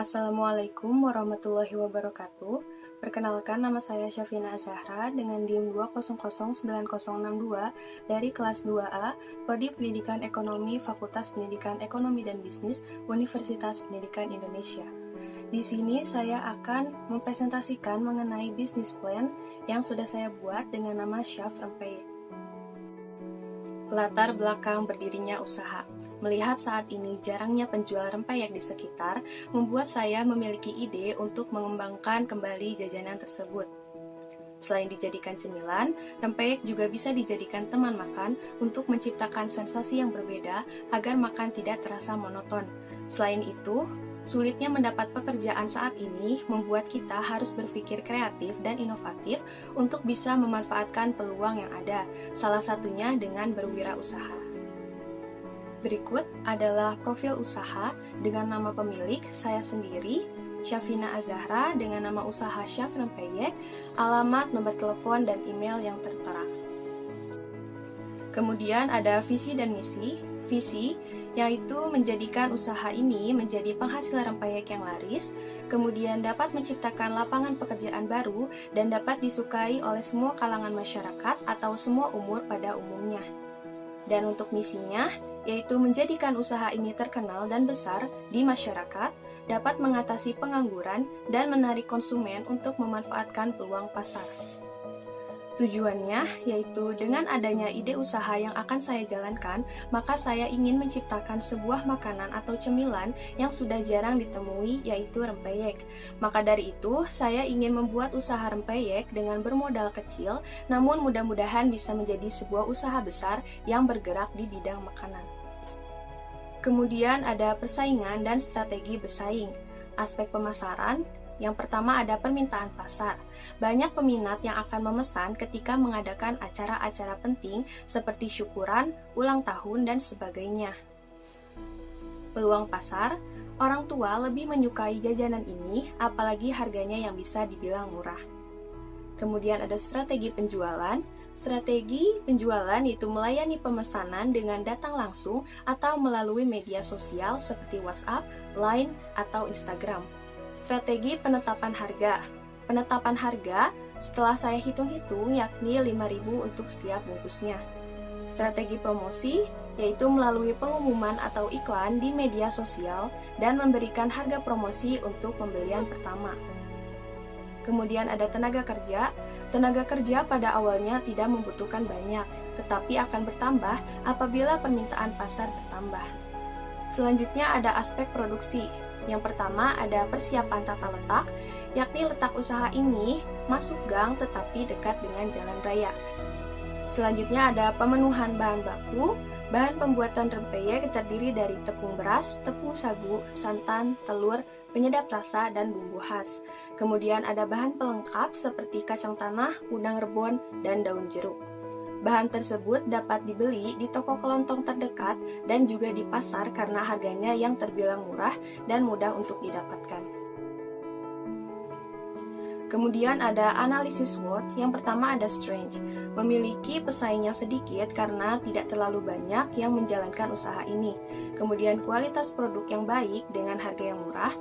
Assalamualaikum warahmatullahi wabarakatuh. Perkenalkan, nama saya Syafina Azahra dengan NIM 2009062 dari kelas 2A, Prodi Pendidikan Ekonomi, Fakultas Pendidikan Ekonomi dan Bisnis, Universitas Pendidikan Indonesia. Di sini saya akan mempresentasikan mengenai bisnis plan yang sudah saya buat dengan nama Syaf Rempeyek. Latar belakang berdirinya usaha. Melihat saat ini jarangnya penjual rempeyek di sekitar, membuat saya memiliki ide untuk mengembangkan kembali jajanan tersebut. Selain dijadikan cemilan, rempeyek juga bisa dijadikan teman makan untuk menciptakan sensasi yang berbeda agar makan tidak terasa monoton. Selain itu, sulitnya mendapat pekerjaan saat ini membuat kita harus berpikir kreatif dan inovatif untuk bisa memanfaatkan peluang yang ada, salah satunya dengan berwirausaha. Berikut adalah profil usaha dengan nama pemilik saya sendiri, Syafina Azahra, dengan nama usaha Syaf Rempeyek, alamat, nomor telepon, dan email yang tertera. Kemudian ada visi dan misi. Visi yaitu menjadikan usaha ini menjadi penghasil rempeyek yang laris, kemudian dapat menciptakan lapangan pekerjaan baru dan dapat disukai oleh semua kalangan masyarakat atau semua umur pada umumnya. Dan untuk misinya, yaitu menjadikan usaha ini terkenal dan besar di masyarakat, dapat mengatasi pengangguran dan menarik konsumen untuk memanfaatkan peluang pasar. Tujuannya yaitu dengan adanya ide usaha yang akan saya jalankan, maka saya ingin menciptakan sebuah makanan atau cemilan yang sudah jarang ditemui, yaitu rempeyek. Maka dari itu, saya ingin membuat usaha rempeyek dengan bermodal kecil, namun mudah-mudahan bisa menjadi sebuah usaha besar yang bergerak di bidang makanan. Kemudian ada persaingan dan strategi bersaing. Aspek pemasaran. Yang pertama ada permintaan pasar. Banyak peminat yang akan memesan ketika mengadakan acara-acara penting seperti syukuran, ulang tahun, dan sebagainya. Peluang pasar. Orang tua lebih menyukai jajanan ini, apalagi harganya yang bisa dibilang murah. Kemudian ada strategi penjualan. Strategi penjualan yaitu melayani pemesanan dengan datang langsung atau melalui media sosial seperti WhatsApp, Line, atau Instagram. Strategi penetapan harga. Penetapan harga setelah saya hitung-hitung yakni 5.000 untuk setiap bungkusnya. Strategi promosi yaitu melalui pengumuman atau iklan di media sosial dan memberikan harga promosi untuk pembelian pertama. Kemudian ada tenaga kerja. Tenaga kerja pada awalnya tidak membutuhkan banyak, tetapi akan bertambah apabila permintaan pasar bertambah. Selanjutnya ada aspek produksi. Yang pertama ada persiapan tata letak, yakni letak usaha ini masuk gang tetapi dekat dengan jalan raya. Selanjutnya ada pemenuhan bahan baku. Bahan pembuatan rempeyek terdiri dari tepung beras, tepung sagu, santan, telur, penyedap rasa, dan bumbu khas. Kemudian ada bahan pelengkap seperti kacang tanah, udang rebon, dan daun jeruk. Bahan tersebut dapat dibeli di toko kelontong terdekat dan juga di pasar karena harganya yang terbilang murah dan mudah untuk didapatkan. Kemudian ada analisis SWOT. Yang pertama ada strength. Memiliki pesaing yang sedikit karena tidak terlalu banyak yang menjalankan usaha ini. Kemudian kualitas produk yang baik dengan harga yang murah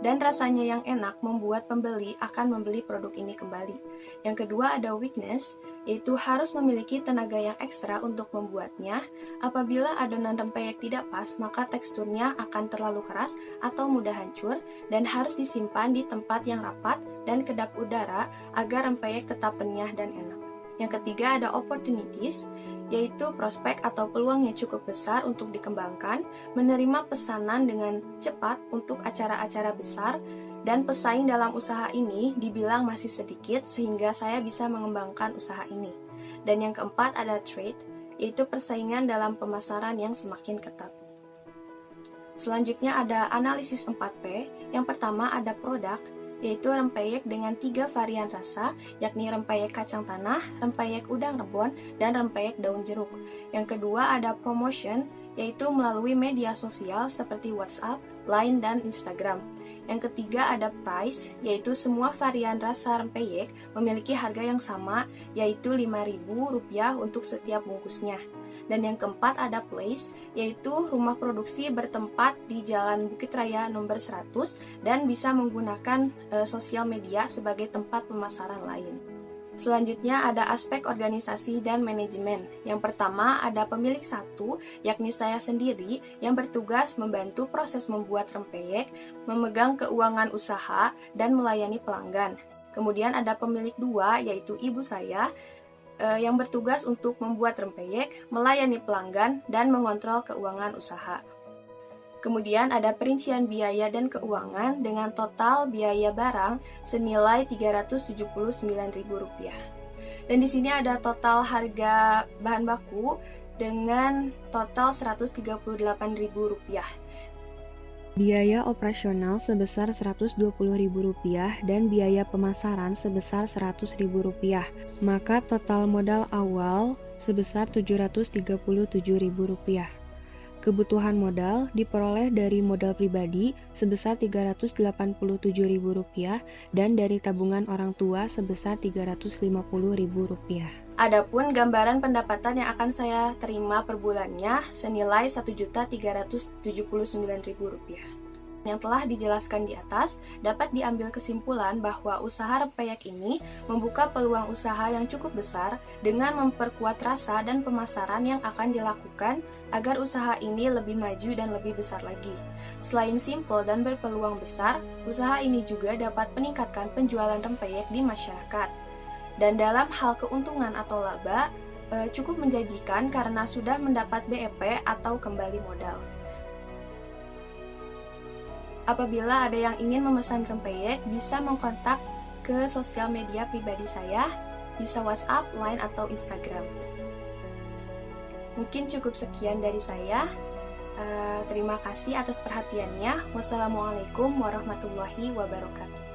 dan rasanya yang enak membuat pembeli akan membeli produk ini kembali. Yang kedua ada weakness, yaitu harus memiliki tenaga yang ekstra untuk membuatnya. Apabila adonan rempeyek tidak pas, maka teksturnya akan terlalu keras atau mudah hancur dan harus disimpan di tempat yang rapat dan kedap udara agar rempeyek tetap renyah dan enak. Yang ketiga ada opportunities, yaitu prospek atau peluang yang cukup besar untuk dikembangkan, menerima pesanan dengan cepat untuk acara-acara besar, dan pesaing dalam usaha ini dibilang masih sedikit sehingga saya bisa mengembangkan usaha ini. Dan yang keempat ada trade, yaitu persaingan dalam pemasaran yang semakin ketat. Selanjutnya ada analisis 4P. Yang pertama ada produk, yaitu rempeyek dengan 3 varian rasa, yakni rempeyek kacang tanah, rempeyek udang rebon, dan rempeyek daun jeruk. Yang kedua ada promotion, yaitu melalui media sosial seperti WhatsApp, Line, dan Instagram. Yang ketiga ada price, yaitu semua varian rasa rempeyek memiliki harga yang sama, yaitu Rp5.000 untuk setiap bungkusnya. Dan yang keempat ada place, yaitu rumah produksi bertempat di Jalan Bukit Raya nomor 100 dan bisa menggunakan sosial media sebagai tempat pemasaran lain. Selanjutnya ada aspek organisasi dan manajemen. Yang pertama ada pemilik satu, yakni saya sendiri yang bertugas membantu proses membuat rempeyek, memegang keuangan usaha, dan melayani pelanggan. Kemudian ada pemilik dua, yaitu ibu saya, yang bertugas untuk membuat rempeyek, melayani pelanggan, dan mengontrol keuangan usaha. Kemudian ada perincian biaya dan keuangan dengan total biaya barang senilai Rp379.000. Dan di sini ada total harga bahan baku dengan total Rp138.000. Biaya operasional sebesar Rp120.000 dan biaya pemasaran sebesar Rp100.000. Maka total modal awal sebesar Rp737.000. Kebutuhan modal diperoleh dari modal pribadi sebesar Rp387.000 dan dari tabungan orang tua sebesar Rp350.000. Adapun gambaran pendapatan yang akan saya terima per bulannya senilai Rp1.379.000. Yang telah dijelaskan di atas, dapat diambil kesimpulan bahwa usaha rempeyek ini membuka peluang usaha yang cukup besar dengan memperkuat rasa dan pemasaran yang akan dilakukan agar usaha ini lebih maju dan lebih besar lagi. Selain simpel dan berpeluang besar, usaha ini juga dapat meningkatkan penjualan rempeyek di masyarakat. Dan dalam hal keuntungan atau laba, cukup menjanjikan karena sudah mendapat BEP atau kembali modal. Apabila ada yang ingin memesan rempeyek, bisa mengkontak ke sosial media pribadi saya, bisa WhatsApp, Line, atau Instagram. Mungkin cukup sekian dari saya. Terima kasih atas perhatiannya. Wassalamualaikum warahmatullahi wabarakatuh.